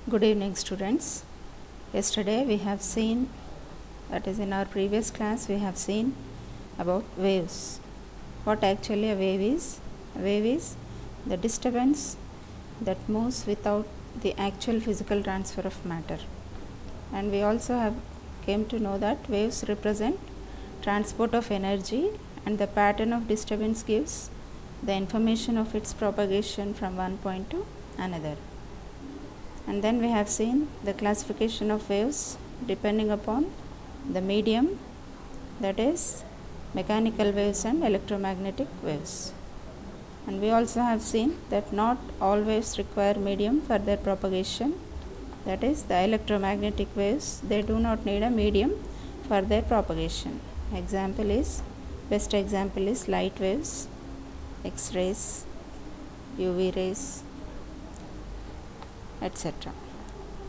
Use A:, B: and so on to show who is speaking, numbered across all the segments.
A: Good evening, students. Yesterday we have seen, that is in our previous class, we have seen about waves. What actually a wave is? A wave is the disturbance that moves without the actual physical transfer of matter. And we also have came to know that waves represent transport of energy, and the pattern of disturbance gives the information of its propagation from one point to another. And then we have seen the classification of waves depending upon the medium, that is mechanical waves and electromagnetic waves. And we also have seen that not all waves require medium for their propagation, that is the electromagnetic waves, they do not need a medium for their propagation. Best example is light waves, X-rays, UV rays, etc.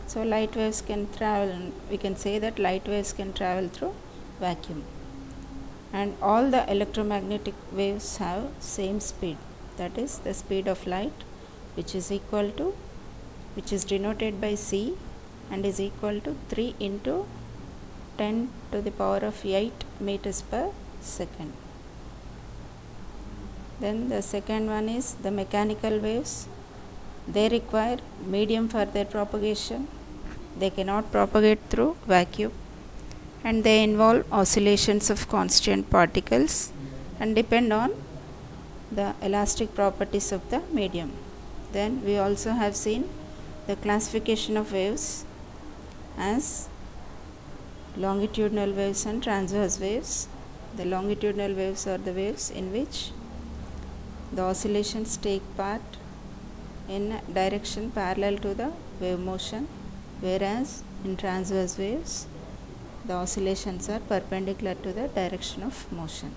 A: So light waves can travel, we can say that light waves can travel through vacuum, and all the electromagnetic waves have same speed, that is the speed of light, which is denoted by c and is equal to 3 into 10 to the power of 8 meters per second. Then the second one is the mechanical waves. They require medium for their propagation. They cannot propagate through vacuum, and they involve oscillations of constant particles and depend on the elastic properties of the medium. Then we also have seen the classification of waves as longitudinal waves and transverse waves. The longitudinal waves are the waves in which the oscillations take part in direction parallel to the wave motion, whereas in transverse waves the oscillations are perpendicular to the direction of motion.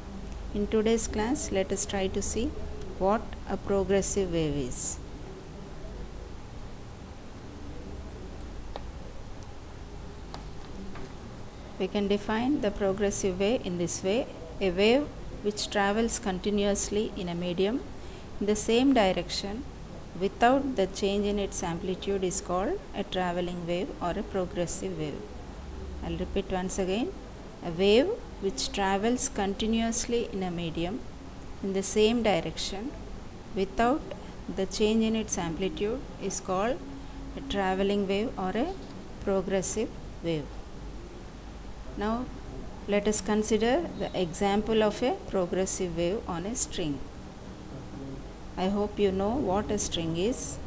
A: In today's class, let us try to see what a progressive wave is. We can define the progressive wave in this way: a wave which travels continuously in a medium in the same direction without the change in its amplitude is called a travelling wave or a progressive wave. I'll repeat once again. A wave which travels continuously in a medium in the same direction without the change in its amplitude is called a travelling wave or a progressive wave. Now let us consider the example of a progressive wave on a string. I hope you know what a string is.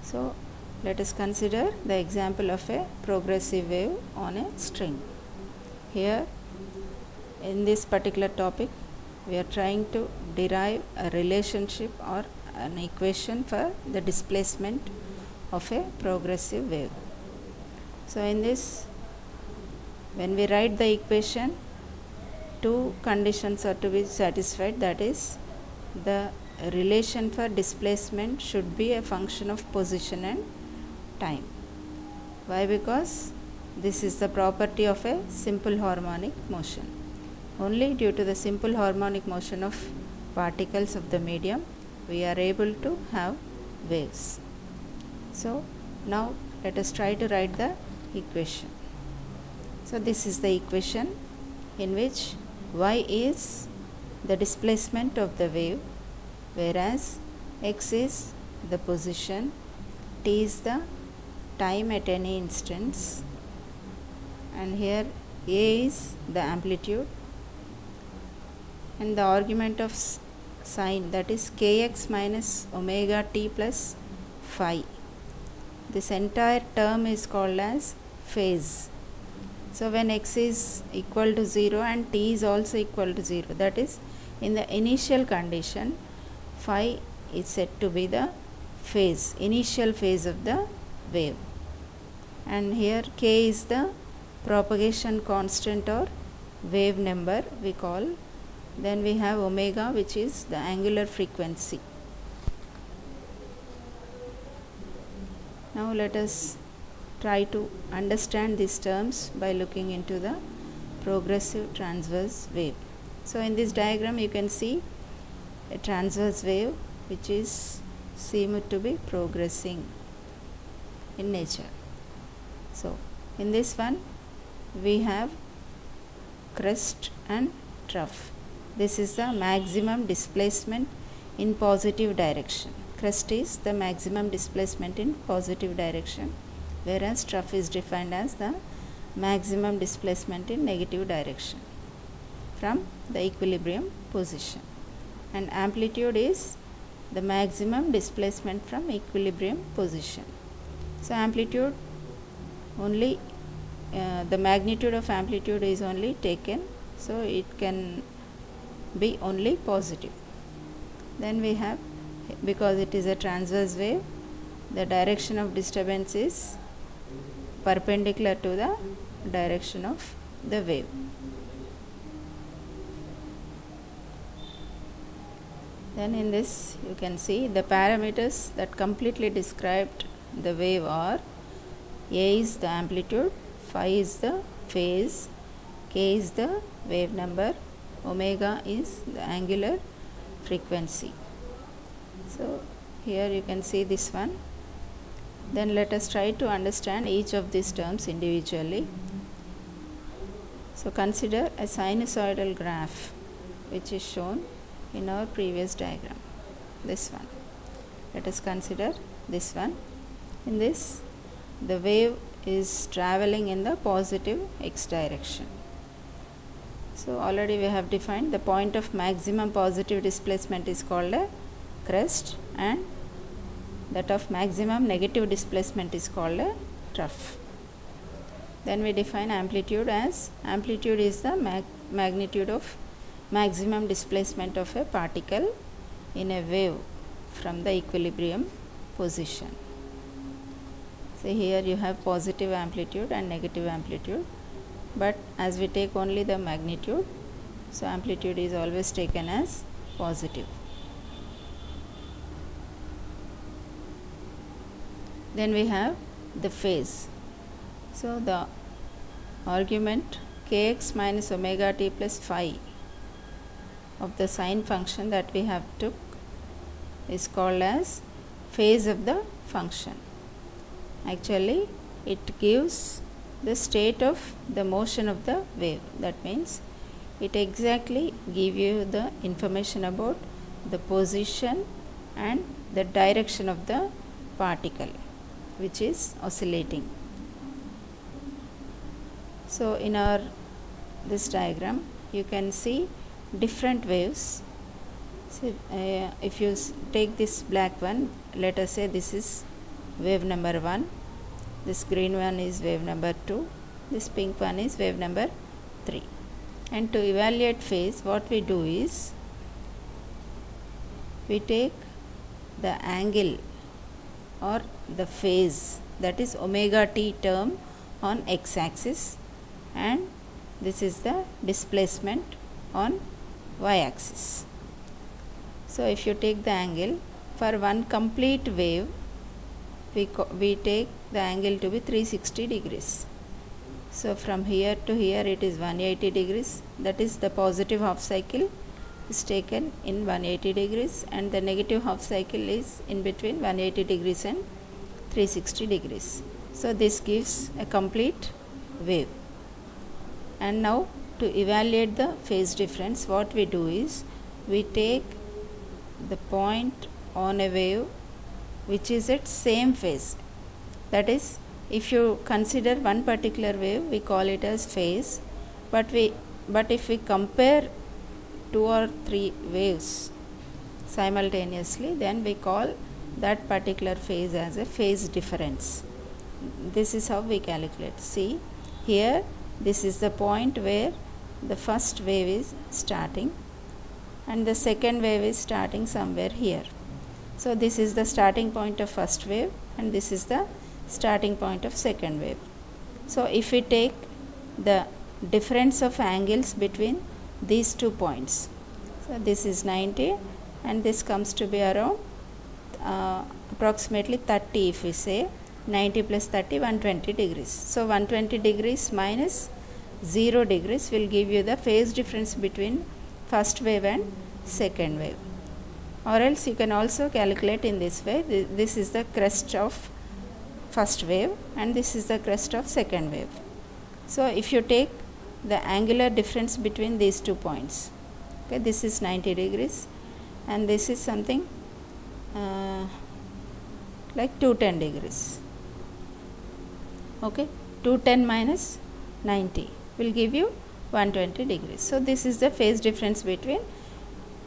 A: So let us consider the example of a progressive wave on a string. Here in this particular topic, we are trying to derive a relationship or an equation for the displacement of a progressive wave. So in this, when we write the equation, two conditions are to be satisfied, that is the relation for displacement should be a function of position and time. Why? Because this is the property of a simple harmonic motion. Only due to the simple harmonic motion of particles of the medium we are able to have waves. So now let us try to write the equation. So this is the equation in which y is the displacement of the wave, whereas x is the position, t is the time at any instance, and here a is the amplitude, and the argument of sign, that is kx minus omega t plus phi. This entire term is called as phase. So when x is equal to 0 and t is also equal to 0, that is in the initial condition, phi is said to be the phase, initial phase of the wave, and here k is the propagation constant or wave number we call. Then we have omega, which is the angular frequency. Now let us try to understand these terms by looking into the progressive transverse wave. So in this diagram you can see a transverse wave which is seemed to be progressing. in nature. So in this one we have crest and trough. This is the maximum displacement in positive direction. Crest is the maximum displacement in positive direction, whereas trough is defined as the maximum displacement in negative direction from the equilibrium position. And amplitude is the maximum displacement from equilibrium position. So amplitude only, the magnitude of amplitude is only taken, so it can be only positive. Then we have, because it is a transverse wave, the direction of disturbance is perpendicular to the direction of the wave. Then in this you can see the parameters that completely described the wave are: A is the amplitude, phi is the phase, k is the wave number, omega is the angular frequency. So here you can see this one. Then let us try to understand each of these terms individually. So consider a sinusoidal graph which is shown in our previous diagram, this one. Let us consider this one. In this, the wave is traveling in the positive x direction. So already we have defined the point of maximum positive displacement is called a crest, and that of maximum negative displacement is called a trough. Then we define amplitude as, amplitude is the magnitude of maximum displacement of a particle in a wave from the equilibrium position. So here you have positive amplitude and negative amplitude, but as we take only the magnitude, so amplitude is always taken as positive. Then we have the phase. So the argument kx minus omega t plus phi of the sine function that we have took is called as phase of the function. Actually it gives the state of the motion of the wave. That means it exactly gives you the information about the position and the direction of the particle which is oscillating. So in our this diagram you can see different waves. So if you take this black one, let us say this is wave number 1, this green one is wave number 2, this pink one is wave number 3. And to evaluate phase, what we do is we take the angle or the phase, that is omega t term on x axis, and this is the displacement on y axis. So if you take the angle for one complete wave, we take the angle to be 360 degrees. So from here to here it is 180 degrees, that is the positive half cycle is taken in 180 degrees and the negative half cycle is in between 180 degrees and 360 degrees. So this gives a complete wave. And now to evaluate the phase difference, what we do is we take the point on a wave which is at same phase. That is, if you consider one particular wave, we call it as phase, but if we compare 2 or 3 waves simultaneously, then we call that particular phase as a phase difference. This is how we calculate. See here, this is the point where the first wave is starting and the second wave is starting somewhere here. So this is the starting point of first wave and this is the starting point of second wave. So if we take the difference of angles between these 2 points, so this is 90 and this comes to be around approximately 30. If we say 90 plus 30, 120 degrees. So 120 degrees minus 0 degrees will give you the phase difference between first wave and second wave. Or else you can also calculate in this way. This is the crest of first wave and this is the crest of second wave. So if you take the angular difference between these 2 points, okay, this is 90 degrees and this is something like 210 degrees. Okay, 210 minus 90 will give you 120 degrees. So this is the phase difference between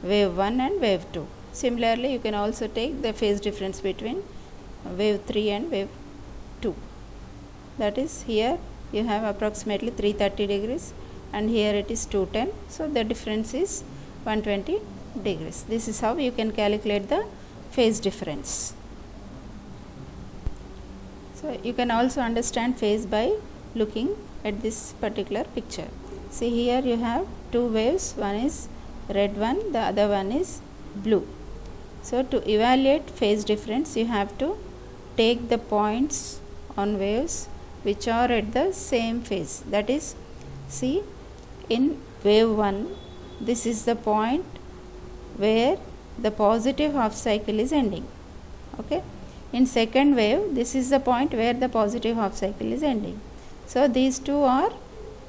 A: wave 1 and wave 2. Similarly, you can also take the phase difference between wave 3 and wave 2. That is, here you have approximately 330 degrees and here it is 210. So the difference is 120 degrees. This is how you can calculate the phase difference. So you can also understand phase by looking at this particular picture. See, here you have two waves, one is red one, the other one is blue. So to evaluate phase difference, you have to take the points on waves which are at the same phase. That is, see, in wave 1, this is the point where the positive half cycle is ending. Okay. In second wave, this is the point where the positive half cycle is ending. So these two are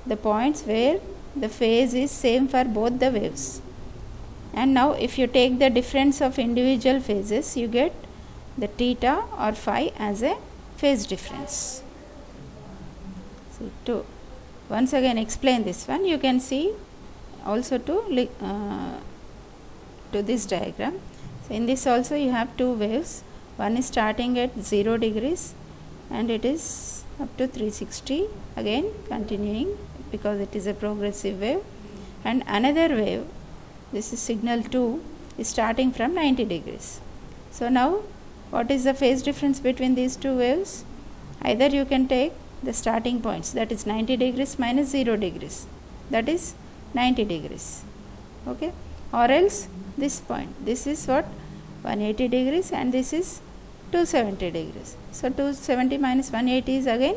A: the points where the phase is same for both the waves. And now if you take the difference of individual phases, you get the theta or phi as a phase difference. So to once again explain this one, you can see also to this diagram. So in this also you have two waves. One is starting at 0 degrees and it is up to 360, again continuing because it is a progressive wave, and another wave, this is signal 2, is starting from 90 degrees. So now what is the phase difference between these two waves? Either you can take the starting points, that is 90 degrees minus 0 degrees, that is 90 degrees. Okay, or else this point, this is what, 180 degrees and this is 270 degrees. So 270 minus 180 is again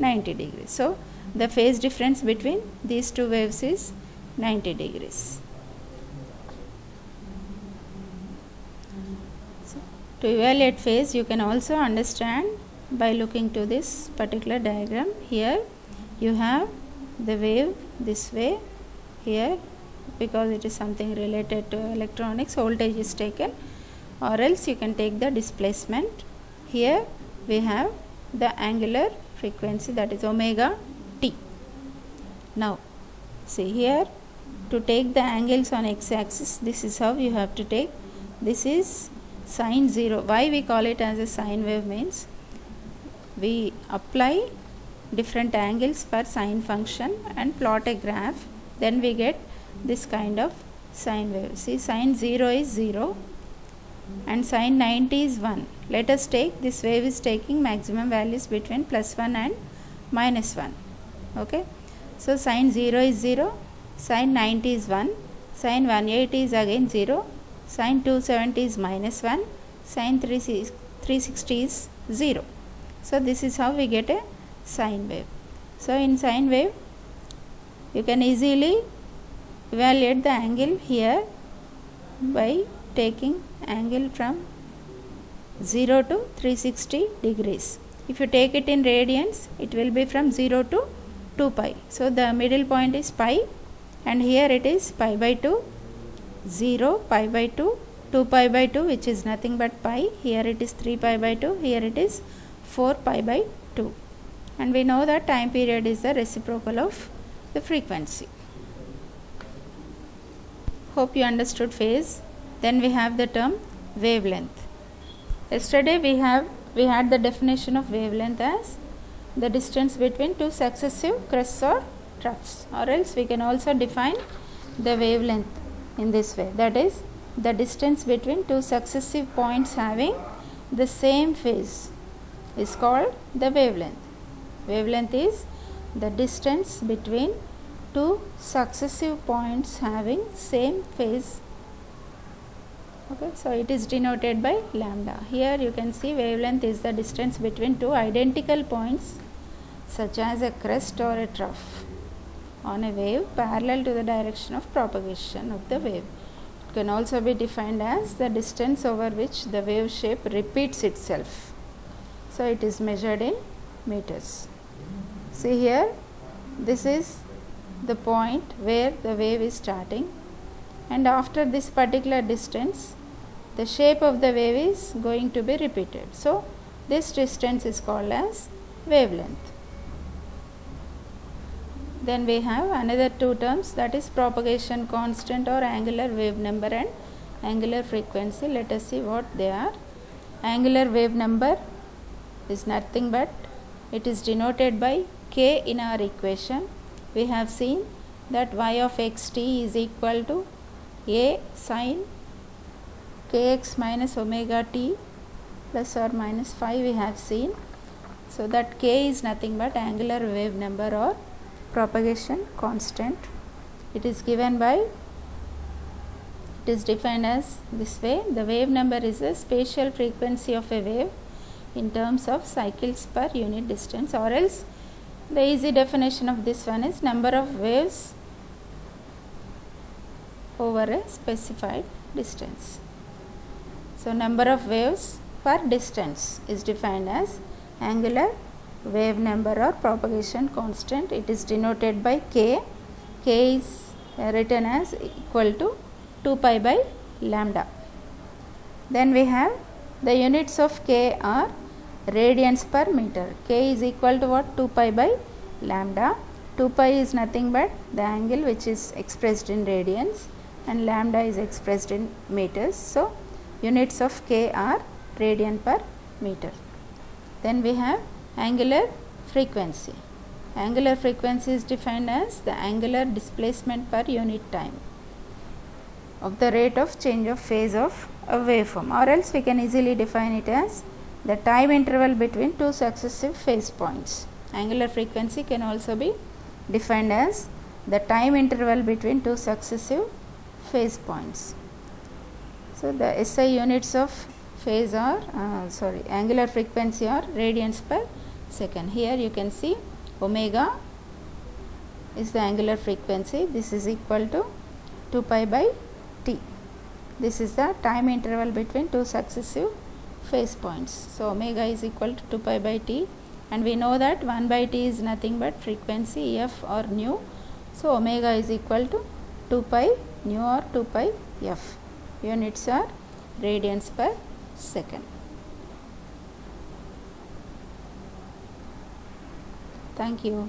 A: 90 degrees. So the phase difference between these two waves is 90 degrees. So to evaluate phase, you can also understand by looking to this particular diagram. Here you have the wave this way, here because it is something related to electronics, voltage is taken, or else you can take the displacement. Here we have the angular frequency, that is omega t. Now see, here to take the angles on x-axis, this is how you have to take. This is sine 0. Why we call it as a sine wave means we apply different angles for sine function and plot a graph, then we get this kind of sine wave. See, sine 0 is 0 and sine 90 is 1. Let us take, this wave is taking maximum values between plus 1 and minus 1. Okay. So sine 0 is 0, sine 90 is 1, sine 180 is again 0, sine 270 is minus 1, sine 360 is 0. So this is how we get a sine wave. So in sine wave, you can easily evaluate the angle here by taking angle from 0 to 360 degrees. If you take it in radians, it will be from 0 to 2 pi. So the middle point is pi and here it is pi by 2, 0, pi by 2, 2 pi by 2, which is nothing but pi. Here it is 3 pi by 2, here it is 4 pi by 2. And we know that time period is the reciprocal of the frequency. Hope you understood phase. Then we have the term wavelength. Yesterday we had the definition of wavelength as the distance between two successive crests or troughs, or else we can also define the wavelength in this way, that is the distance between two successive points having the same phase is called the wavelength. Wavelength is the distance between two successive points having same phase. Okay, so it is denoted by lambda. Here you can see wavelength is the distance between two identical points such as a crest or a trough on a wave parallel to the direction of propagation of the wave. It can also be defined as the distance over which the wave shape repeats itself. So So it is measured in meters. See here, this is the point where the wave is starting, and after this particular distance the shape of the wave is going to be repeated. So this distance is called as wavelength. Then we have another two terms, that is propagation constant or angular wave number and angular frequency. Let us see what they are. Angular wave number is nothing but, it is denoted by k in our equation. We have seen that y of xt is equal to a sin kx minus omega t plus or minus phi, we have seen. So that k is nothing but angular wave number or propagation constant. It is given by, it is defined as this way: the wave number is the spatial frequency of a wave in terms of cycles per unit distance, or else the easy definition of this one is number of waves over a specified distance. So number of waves per distance is defined as angular wave number or propagation constant. It is denoted by k. K is written as equal to 2 pi by lambda. Then we have the units of k are radians per meter. K is equal to what? 2 pi by lambda. 2 pi is nothing but the angle which is expressed in radians, and lambda is expressed in meters. So units of k are radian per meter. Then we have angular frequency. Angular frequency is defined as the angular displacement per unit time of the rate of change of phase of a waveform, or else we can easily define it as the time interval between two successive phase points. Angular frequency can also be defined as the time interval between two successive phase points. So the SI units of phase are angular frequency are radians per second. Here you can see omega is the angular frequency. This is equal to 2 pi by t. This is the time interval between two successive phase points. So omega is equal to 2 pi by t, and we know that 1 by t is nothing but frequency f or nu. So omega is equal to 2 pi nu or 2 pi f. Units are radians per second. Thank you.